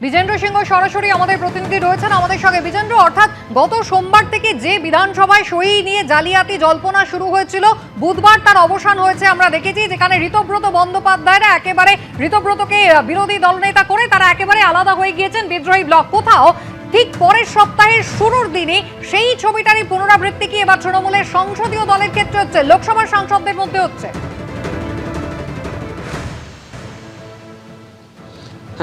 বিজেন্দ্র সিংহ সরাসরি আমাদের প্রতিনিধি রয়েছেন আমাদের সঙ্গে। বিজেন্দ্র, অর্থাৎ গত সোমবার থেকে যে বিধানসভায় সই নিয়ে জালিয়াতি জল্পনা শুরু হয়েছিল, বুধবার তার অবসান হয়েছে আমরা দেখেছি, যেখানে ঋতব্রত বন্দ্যোপাধ্যায়রা একেবারে ঋতব্রতকে বিরোধী দলনেতা করে তারা একেবারে আলাদা হয়ে গিয়েছেন বিদ্রোহী ব্লক। কোথাও ঠিক পরের সপ্তাহের শুরুর দিনে সেই ছবিটারই পুনরাবৃত্তি কি এবার তৃণমূলের সংসদীয় দলের ক্ষেত্রে হচ্ছে, লোকসভার সাংসদদের মধ্যে হচ্ছে?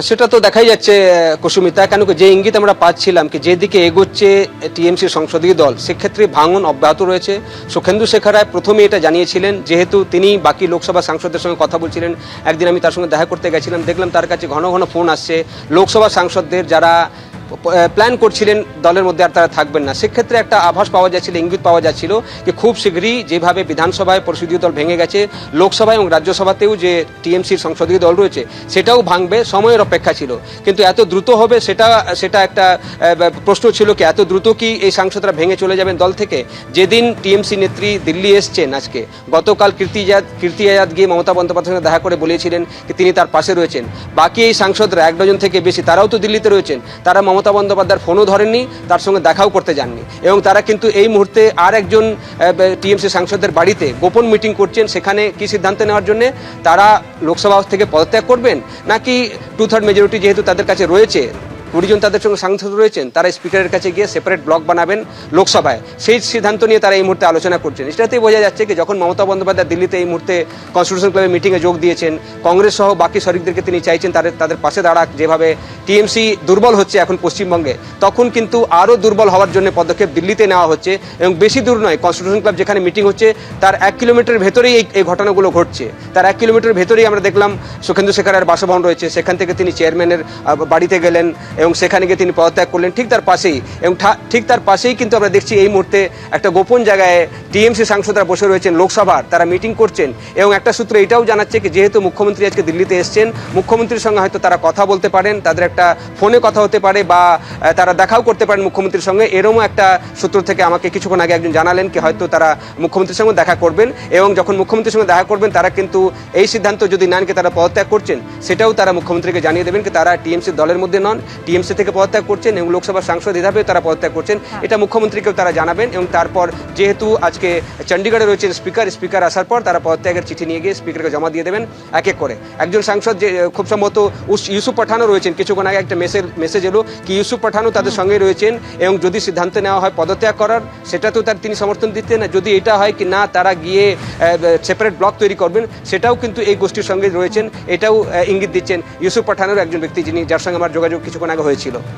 সেটা তো দেখাই যাচ্ছে কুসুমিতা, কেন যে ইঙ্গিত আমরা পাচ্ছিলাম কি যেদিকে এগোচ্ছে টিএমসি সংসদীয় দল, সেক্ষেত্রে ভাঙন অব্যাহত রয়েছে। সুখেন্দু শেখর রায় প্রথমে এটা জানিয়েছিলেন, যেহেতু তিনি বাকি লোকসভা সাংসদদের সঙ্গে কথা বলছিলেন। একদিন আমি তার সঙ্গে দেখা করতে গেছিলাম, দেখলাম তার কাছে ঘন ঘন ফোন আসছে লোকসভা সাংসদদের যারা প্ল্যান করছিলেন দলের মধ্যে আর তারা থাকবেন না। সেক্ষেত্রে একটা আভাস পাওয়া যাচ্ছিল, ইঙ্গিত পাওয়া যাচ্ছিল যে খুব শীঘ্রই যেভাবে বিধানসভায় পরিষদীয় দল ভেঙে গেছে, লোকসভায় এবং রাজ্যসভাতেও যে টিএমসির সংসদীয় দল রয়েছে সেটাও ভাঙবে, সময়ের অপেক্ষা ছিল। কিন্তু এত দ্রুত হবে সেটা একটা প্রশ্ন ছিল, কি এত দ্রুত কি এই সাংসদরা ভেঙে চলে যাবেন দল থেকে? যেদিন টিএমসি নেত্রী দিল্লি এসছেন আজকে, গতকাল কীর্তি আজাদ গিয়ে মমতা বন্দ্যোপাধ্যায়ের সঙ্গে দেখা করে বলেছিলেন যে তিনি তার পাশে রয়েছেন। বাকি এই সাংসদরা 1 ডজন থেকে বেশি তারাও তো দিল্লিতে রয়েছেন, তারা মমতা বন্দ্যোপাধ্যায়ের ফোনও ধরেননি, তার সঙ্গে দেখাও করতে যাননি। এবং তারা কিন্তু এই মুহূর্তে আর একজন টিএমসি সাংসদের বাড়িতে গোপন মিটিং করছেন। সেখানে কি সিদ্ধান্ত নেওয়ার জন্য তারা লোকসভা থেকে পদত্যাগ করবেন, নাকি 2/3 মেজরিটি যেহেতু তাদের কাছে রয়েছে, 20 জন তাদের সঙ্গে সাংসদ রয়েছেন, তারা স্পিকারের কাছে গিয়ে সেপারেট ব্লক বানাবেন লোকসভায়, সেই সিদ্ধান্ত নিয়ে তারা এই মুহূর্তে আলোচনা করছেন। এটাতেই বোঝা যাচ্ছে কি যখন মমতা বন্দ্যোপাধ্যায় দিল্লিতে এই মুহূর্তে কনস্টিটিউশন ক্লাবের মিটিংয়ে যোগ দিয়েছেন, কংগ্রেস সহ বাকি শরিকদেরকে তিনি চাইছেন তাদের পাশে দাঁড়াক। যেভাবে টিএমসি দুর্বল হচ্ছে এখন পশ্চিমবঙ্গে, তখন কিন্তু আরও দুর্বল হওয়ার জন্য পদক্ষেপ দিল্লিতে নেওয়া হচ্ছে। এবং বেশি দূর নয়, কনস্টিটিউশন ক্লাব যেখানে মিটিং হচ্ছে তার 1 কিলোমিটার ভেতরেই এই ঘটনাগুলো ঘটছে। তার 1 কিলোমিটার ভেতরেই আমরা দেখলাম সুখেন্দু শেখরের বাসভবন রয়েছে, সেখান থেকে তিনি চেয়ারম্যানের বাড়িতে গেলেন এবং সেখানে গিয়ে তিনি পদত্যাগ করলেন ঠিক তার পাশেই। এবং ঠিক তার পাশেই কিন্তু আমরা দেখছি এই মুহূর্তে একটা গোপন জায়গায় টিএমসি সাংসদরা বসে রয়েছেন লোকসভার, তারা মিটিং করছেন। এবং একটা সূত্র এটাও জানাচ্ছে কি যেহেতু মুখ্যমন্ত্রী আজকে দিল্লিতে এসছেন, মুখ্যমন্ত্রীর সঙ্গে হয়তো তারা কথা বলতে পারেন, তাদের একটা ফোনে কথা হতে পারে বা তারা দেখাও করতে পারেন মুখ্যমন্ত্রীর সঙ্গে। এরকমও একটা সূত্র থেকে আমাকে কিছুক্ষণ আগে একজন জানালেন কি হয়তো তারা মুখ্যমন্ত্রীর সঙ্গে দেখা করবেন। এবং যখন মুখ্যমন্ত্রীর সঙ্গে দেখা করবেন, তারা কিন্তু এই সিদ্ধান্ত যদি নেন কি তারা পদত্যাগ করছেন, সেটাও তারা মুখ্যমন্ত্রীকে জানিয়ে দেবেন কি তারা টিএমসি দলের মধ্যে নন, টিএমসি থেকে পদত্যাগ করছেন এবং লোকসভার সাংসদ হিসাবেও তারা পদত্যাগ করছেন। এটা মুখ্যমন্ত্রীকেও তারা জানাবেন। এবং তারপর যেহেতু আজকে চণ্ডীগড়ে রয়েছেন স্পিকার আসার পর তারা পদত্যাগের চিঠি নিয়ে গিয়ে স্পিকারকে জমা দিয়ে দেবেন এক এক করে। একজন সাংসদ যে খুব সম্ভবত ইউসুফ পাঠানও রয়েছেন, কিছুক্ষণ আগে একটা মেসেজ এলো কি ইউসুফ পাঠানও তাদের সঙ্গে রয়েছেন। এবং যদি সিদ্ধান্ত নেওয়া হয় পদত্যাগ করার, সেটা তো তিনি সমর্থন দিতেন না। যদি এটা হয় কি না তারা গিয়ে সেপারেট ব্লক তৈরি করবেন, সেটাও কিন্তু এই গোষ্ঠীর সঙ্গে রয়েছেন। এটাও ইঙ্গিত দিচ্ছেন ইউসুফ পাঠানের একজন ব্যক্তি, যার সঙ্গে আমার যোগাযোগ কিছুক্ষণ আগে হয়েছিল।